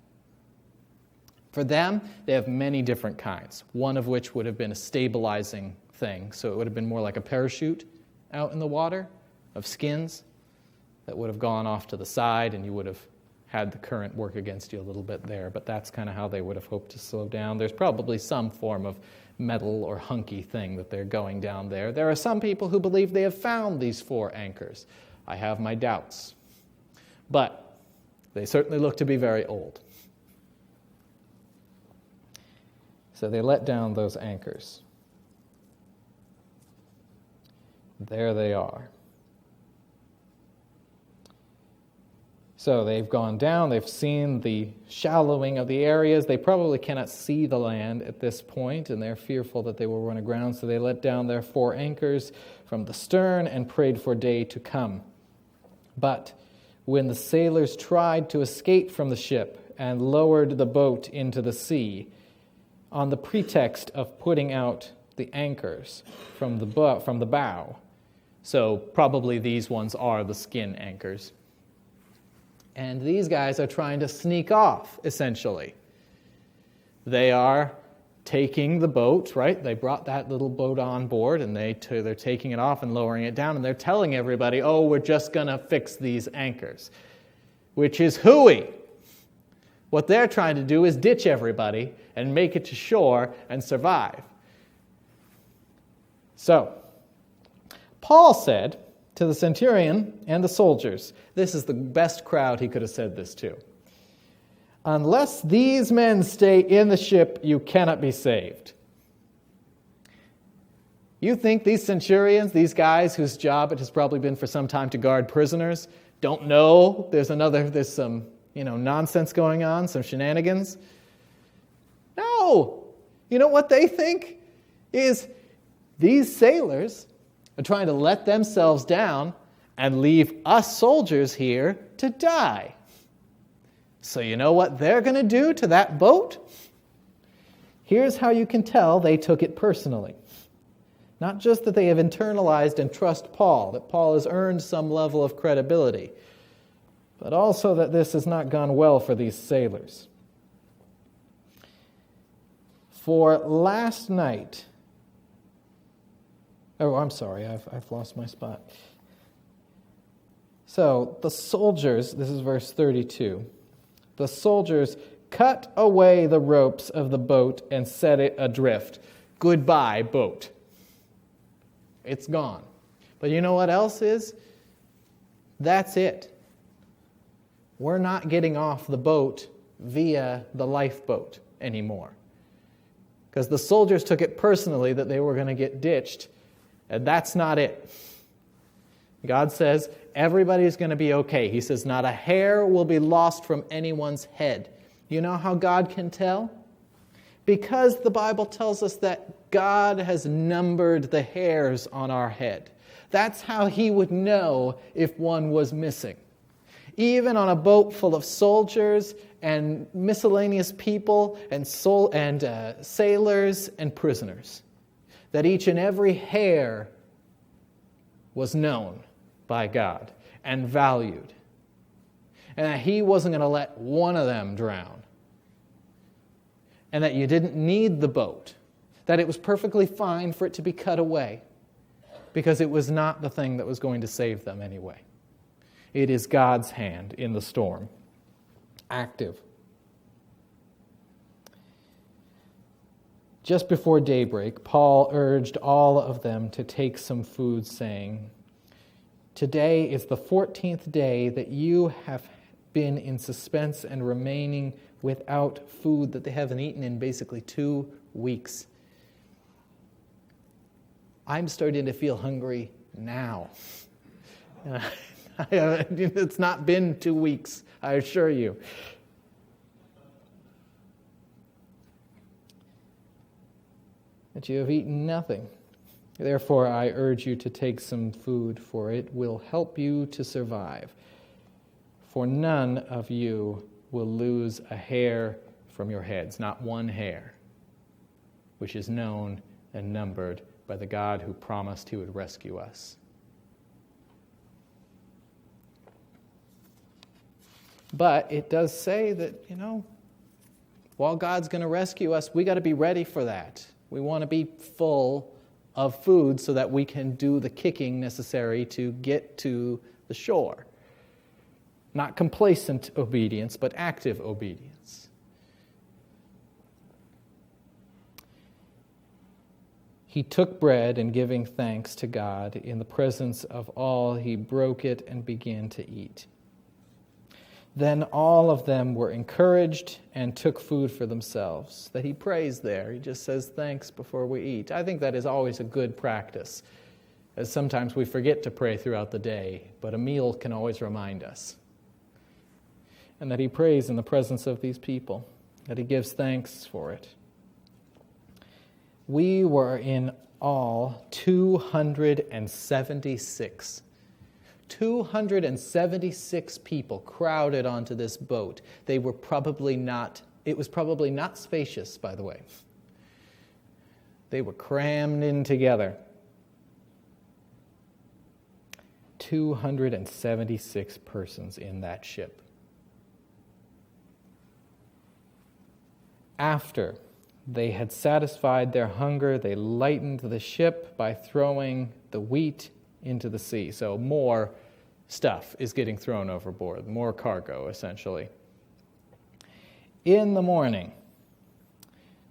For them, they have many different kinds, one of which would have been a stabilizing thing. So it would have been more like a parachute out in the water of skins that would have gone off to the side, and you would have had the current work against you a little bit there. But that's kind of how they would have hoped to slow down. There's probably some form of metal or hunky thing that they're going down there. There are some people who believe they have found these 4 anchors. I have my doubts. But they certainly look to be very old. So they let down those anchors. There they are. So they've gone down, they've seen the shallowing of the areas. They probably cannot see the land at this point, and they're fearful that they will run aground. So they let down their 4 anchors from the stern and prayed for day to come. But when the sailors tried to escape from the ship and lowered the boat into the sea, on the pretext of putting out the anchors from the bow, so probably these ones are the skin anchors. And these guys are trying to sneak off, essentially. They are taking the boat, right? They brought that little boat on board, and they're taking it off and lowering it down, and they're telling everybody, oh, we're just going to fix these anchors, which is hooey. What they're trying to do is ditch everybody and make it to shore and survive. So, Paul said to the centurion and the soldiers, this is the best crowd he could have said this to, unless these men stay in the ship, you cannot be saved. You think these centurions, these guys whose job it has probably been for some time to guard prisoners, don't know there's some nonsense going on, some shenanigans? No. You know what they think is these sailors are trying to let themselves down and leave us soldiers here to die. So you know what they're going to do to that boat? Here's how you can tell they took it personally. Not just that they have internalized and trust Paul, that Paul has earned some level of credibility, but also that this has not gone well for these sailors. For last night, I've lost my spot. So the soldiers, this is verse 32, the soldiers cut away the ropes of the boat and set it adrift. Goodbye, boat. It's gone. But you know what else is? That's it. We're not getting off the boat via the lifeboat anymore. Because the soldiers took it personally that they were going to get ditched, and that's not it. God says everybody's going to be okay. He says not a hair will be lost from anyone's head. You know how God can tell? Because the Bible tells us that God has numbered the hairs on our head. That's how he would know if one was missing. Even on a boat full of soldiers and miscellaneous people and sailors and prisoners, that each and every hair was known by God and valued, and that he wasn't going to let one of them drown, and that you didn't need the boat, that it was perfectly fine for it to be cut away, because it was not the thing that was going to save them anyway. It is God's hand in the storm, active. Just before daybreak, Paul urged all of them to take some food, saying, "Today is the 14th day that you have been in suspense and remaining without food that they haven't eaten in basically 2 weeks. I'm starting to feel hungry now." It's not been 2 weeks, I assure you. That you have eaten nothing. Therefore, I urge you to take some food, for it will help you to survive. For none of you will lose a hair from your heads, not one hair, which is known and numbered by the God who promised he would rescue us. But it does say that, while God's going to rescue us, we got to be ready for that. We want to be full of food so that we can do the kicking necessary to get to the shore. Not complacent obedience, but active obedience. He took bread, and giving thanks to God in the presence of all, he broke it and began to eat. Then all of them were encouraged and took food for themselves. That he prays there. He just says thanks before we eat. I think that is always a good practice, as sometimes we forget to pray throughout the day, but a meal can always remind us. And that he prays in the presence of these people, that he gives thanks for it. We were in all 276. 276 people crowded onto this boat. It was probably not spacious, by the way. They were crammed in together. 276 persons in that ship. After They had satisfied their hunger. They lightened the ship by throwing the wheat into the sea. So more stuff is getting thrown overboard, more cargo, essentially. In the morning,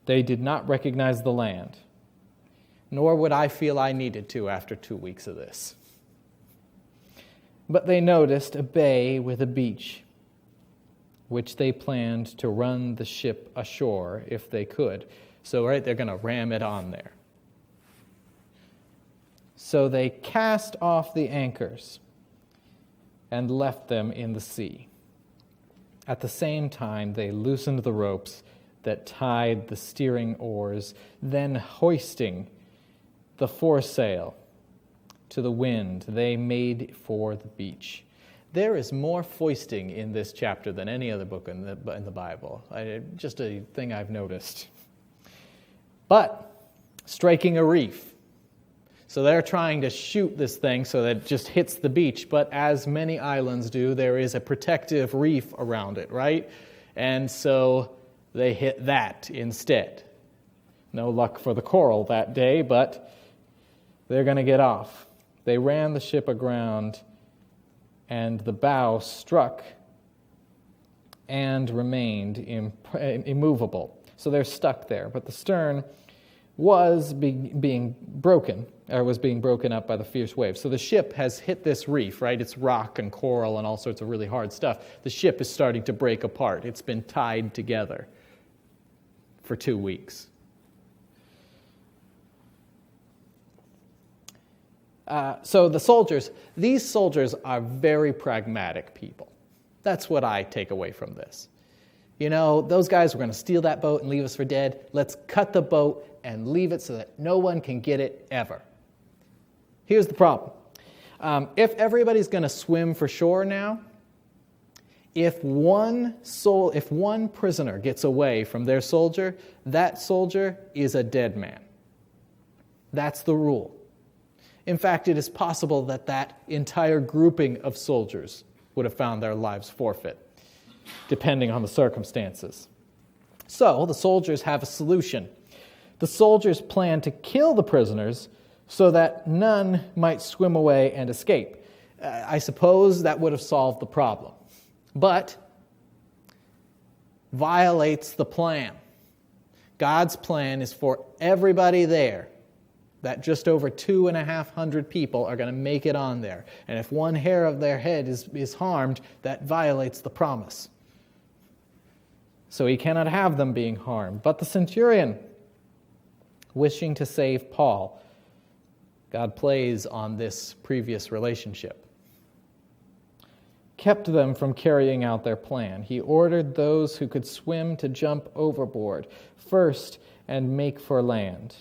they did not recognize the land, nor would I feel I needed to after 2 weeks of this. But they noticed a bay with a beach, which they planned to run the ship ashore if they could. So, right, they're going to ram it on there. So they cast off the anchors and left them in the sea. At the same time, they loosened the ropes that tied the steering oars, then hoisting the foresail to the wind, they made for the beach. There is more foisting in this chapter than any other book in the Bible. Just a thing I've noticed. But striking a reef. So they're trying to shoot this thing so that it just hits the beach. But as many islands do, there is a protective reef around it, right? And so they hit that instead. No luck for the coral that day, but they're going to get off. They ran the ship aground, and the bow struck and remained immovable. So they're stuck there. But the stern was being broken up by the fierce waves. So the ship has hit this reef, right? It's rock and coral and all sorts of really hard stuff. The ship is starting to break apart. It's been tied together for 2 weeks. So these soldiers are very pragmatic people. That's what I take away from this. You know, those guys were going to steal that boat and leave us for dead. Let's cut the boat and leave it so that no one can get it ever. Here's the problem. If everybody's going to swim for shore now, if one prisoner gets away from their soldier, that soldier is a dead man. That's the rule. In fact, it is possible that that entire grouping of soldiers would have found their lives forfeit, depending on the circumstances. So the soldiers have a solution. The soldiers plan to kill the prisoners so that none might swim away and escape. I suppose that would have solved the problem, but violates the plan. God's plan is for everybody there, that just over 2,500 people are going to make it on there. And if one hair of their head is harmed, that violates the promise. So he cannot have them being harmed. But the centurion, wishing to save Paul, God plays on this previous relationship, kept them from carrying out their plan. He ordered those who could swim to jump overboard first and make for land,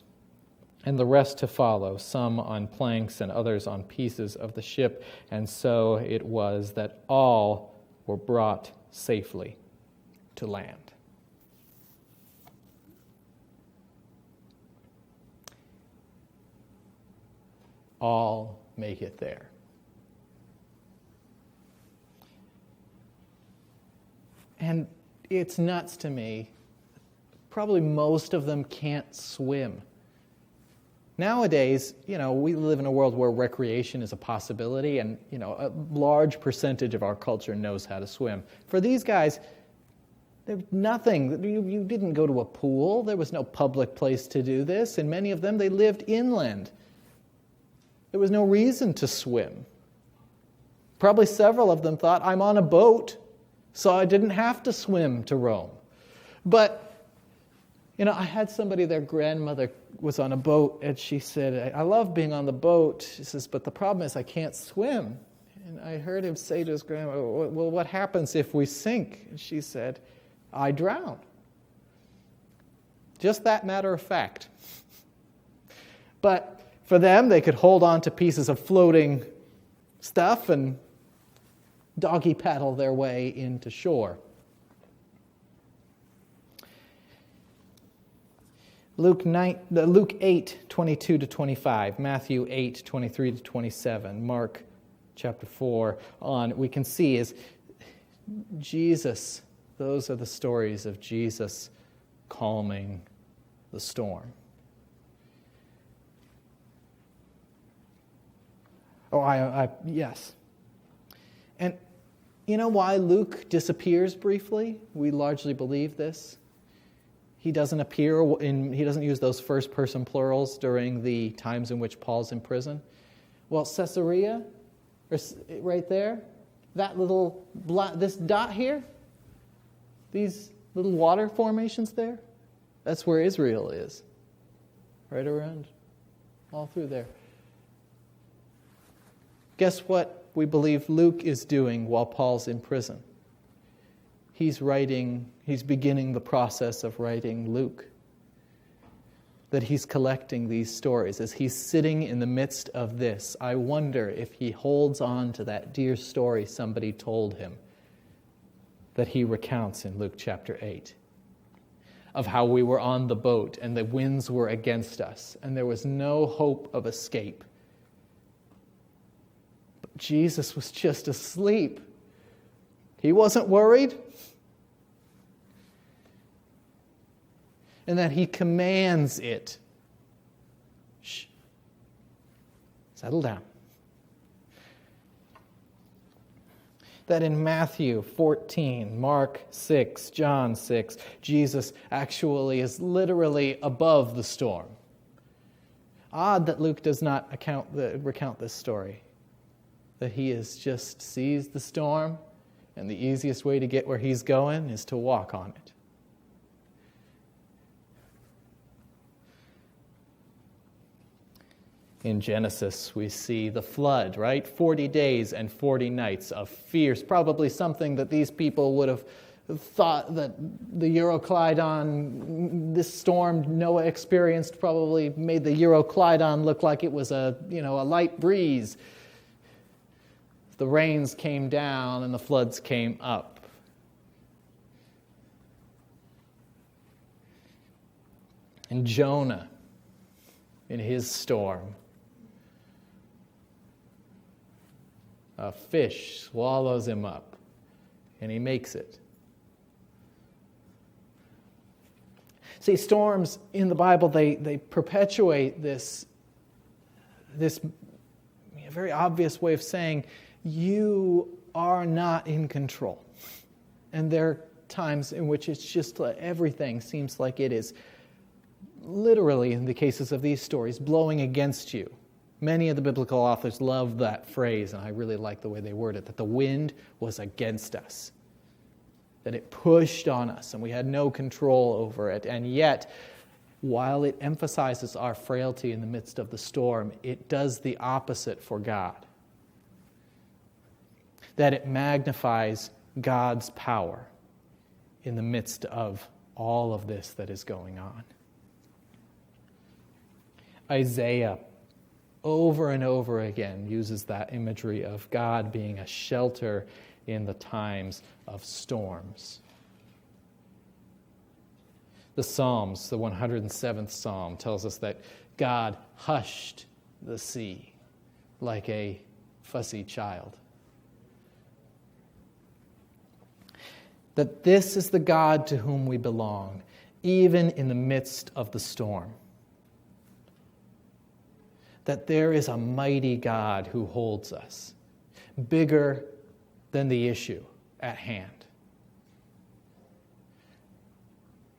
and the rest to follow, some on planks and others on pieces of the ship. And so it was that all were brought safely to land. All make it there. And it's nuts to me. Probably most of them can't swim. Nowadays, we live in a world where recreation is a possibility, and, a large percentage of our culture knows how to swim. For these guys, there's nothing. You didn't go to a pool. There was no public place to do this, and many of them, they lived inland. There was no reason to swim. Probably several of them thought, I'm on a boat, so I didn't have to swim to Rome. But I had somebody, their grandmother was on a boat, and she said, I love being on the boat. She says, but the problem is I can't swim. And I heard him say to his grandmother, well, what happens if we sink? And she said, I drown. Just that matter of fact. But for them, they could hold on to pieces of floating stuff and doggy paddle their way into shore. Luke 8, 22 to 25, Matthew 8, 23 to 27, Mark chapter 4 on, we can see is Jesus, those are the stories of Jesus calming the storm. Yes. And you know why Luke disappears briefly? We largely believe this. He doesn't he doesn't use those first-person plurals during the times in which Paul's in prison. Well, Caesarea, right there, this dot here, these little water formations there, that's where Israel is. Right around, all through there. Guess what we believe Luke is doing while Paul's in prison? He's beginning the process of writing Luke. That he's collecting these stories. As he's sitting in the midst of this, I wonder if he holds on to that dear story somebody told him that he recounts in Luke chapter 8. Of how we were on the boat and the winds were against us and there was no hope of escape. But Jesus was just asleep. He wasn't worried. And that he commands it. Shh. Settle down. That in Matthew 14, Mark 6, John 6, Jesus actually is literally above the storm. Odd that Luke does not recount this story. That he just sees the storm, and the easiest way to get where he's going is to walk on it. In Genesis, we see the flood, right? 40 days and 40 nights of fierce, probably something that these people would have thought that the Euroclydon, this storm Noah experienced, probably made the Euroclydon look like it was a light breeze. The rains came down and the floods came up. And Jonah, in his storm, a fish swallows him up, and he makes it. See, storms in the Bible, they perpetuate this very obvious way of saying, you are not in control. And there are times in which it's just like everything seems like it is literally, in the cases of these stories, blowing against you. Many of the biblical authors love that phrase, and I really like the way they word it, that the wind was against us, that it pushed on us, and we had no control over it. And yet, while it emphasizes our frailty in the midst of the storm, it does the opposite for God. That it magnifies God's power in the midst of all of this that is going on. Isaiah, over and over again, uses that imagery of God being a shelter in the times of storms. The Psalms, the 107th Psalm, tells us that God hushed the sea like a fussy child. That this is the God to whom we belong, even in the midst of the storm. That there is a mighty God who holds us, bigger than the issue at hand.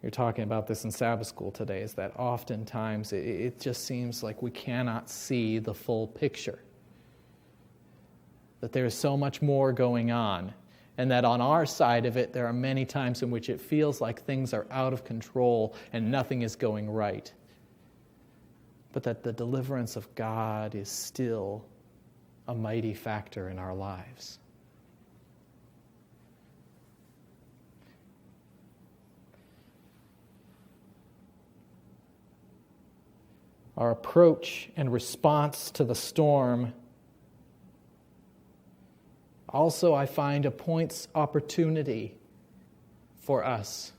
You're talking about this in Sabbath school today, is that oftentimes it just seems like we cannot see the full picture. That there is so much more going on, and that on our side of it, there are many times in which it feels like things are out of control and nothing is going right. But that the deliverance of God is still a mighty factor in our lives. Our approach and response to the storm also, I find, appoints opportunity for us.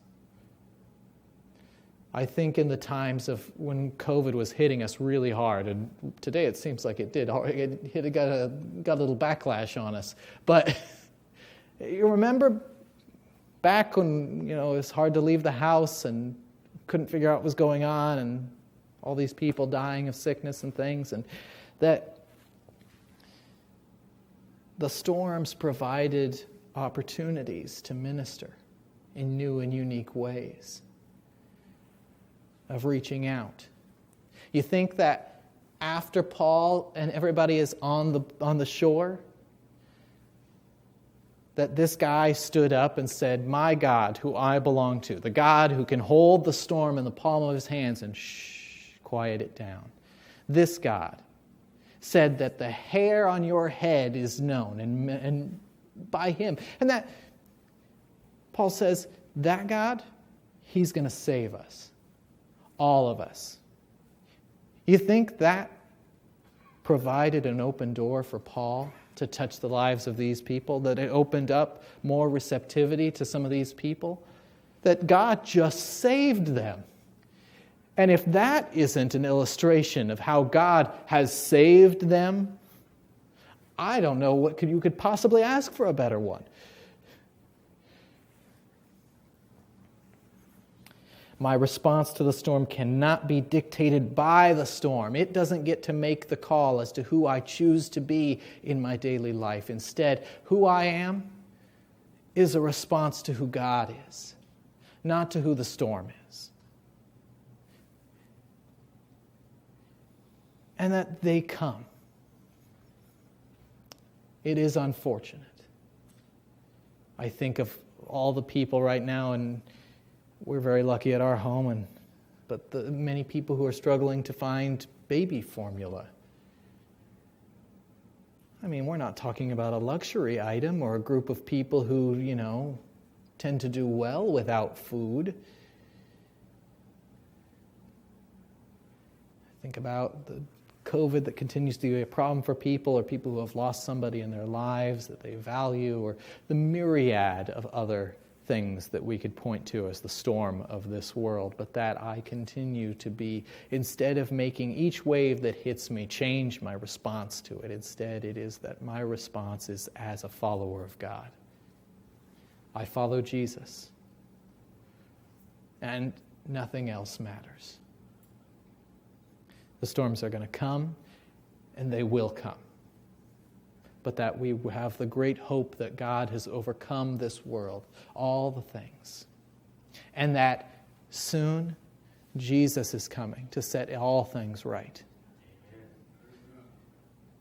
I think in the times of when COVID was hitting us really hard, and today it seems like it did. It got a little backlash on us. But you remember back when it was hard to leave the house and couldn't figure out what was going on, and all these people dying of sickness and things, and that the storms provided opportunities to minister in new and unique ways of reaching out. You think that after Paul and everybody is on the shore, that this guy stood up and said, "My God, who I belong to, the God who can hold the storm in the palm of his hands and quiet it down. This God said that the hair on your head is known, and by him." And that, Paul says, that God, he's going to save us. All of us. You think that provided an open door for Paul to touch the lives of these people, that it opened up more receptivity to some of these people, that God just saved them? And if that isn't an illustration of how God has saved them, I don't know what you could possibly ask for a better one. My response to the storm cannot be dictated by the storm. It doesn't get to make the call as to who I choose to be in my daily life. Instead, who I am is a response to who God is, not to who the storm is. And that they come. It is unfortunate. I think of all the people right now, and we're very lucky at our home, but the many people who are struggling to find baby formula. I mean, we're not talking about a luxury item or a group of people who, tend to do well without food. Think about the COVID that continues to be a problem for people, or people who have lost somebody in their lives that they value, or the myriad of other things that we could point to as the storm of this world. But that I continue to be, instead of making each wave that hits me change my response to it, instead it is that my response is as a follower of God. I follow Jesus, and nothing else matters. The storms are going to come, and they will come. But that we have the great hope that God has overcome this world, all the things. And that soon Jesus is coming to set all things right.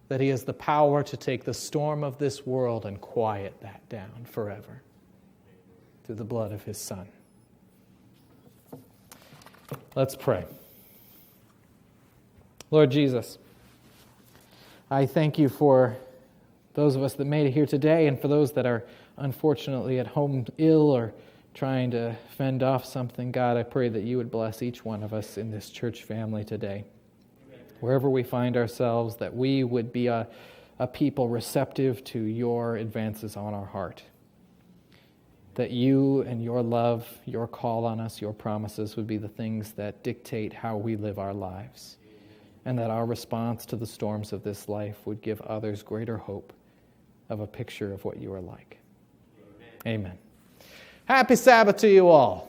That he has the power to take the storm of this world and quiet that down forever through the blood of his Son. Let's pray. Lord Jesus, I thank you for those of us that made it here today, and for those that are unfortunately at home ill or trying to fend off something. God, I pray that you would bless each one of us in this church family today. Amen. Wherever we find ourselves, that we would be a people receptive to your advances on our heart. That you and your love, your call on us, your promises would be the things that dictate how we live our lives. And that our response to the storms of this life would give others greater hope of a picture of what you are like. Amen. Happy Sabbath to you all.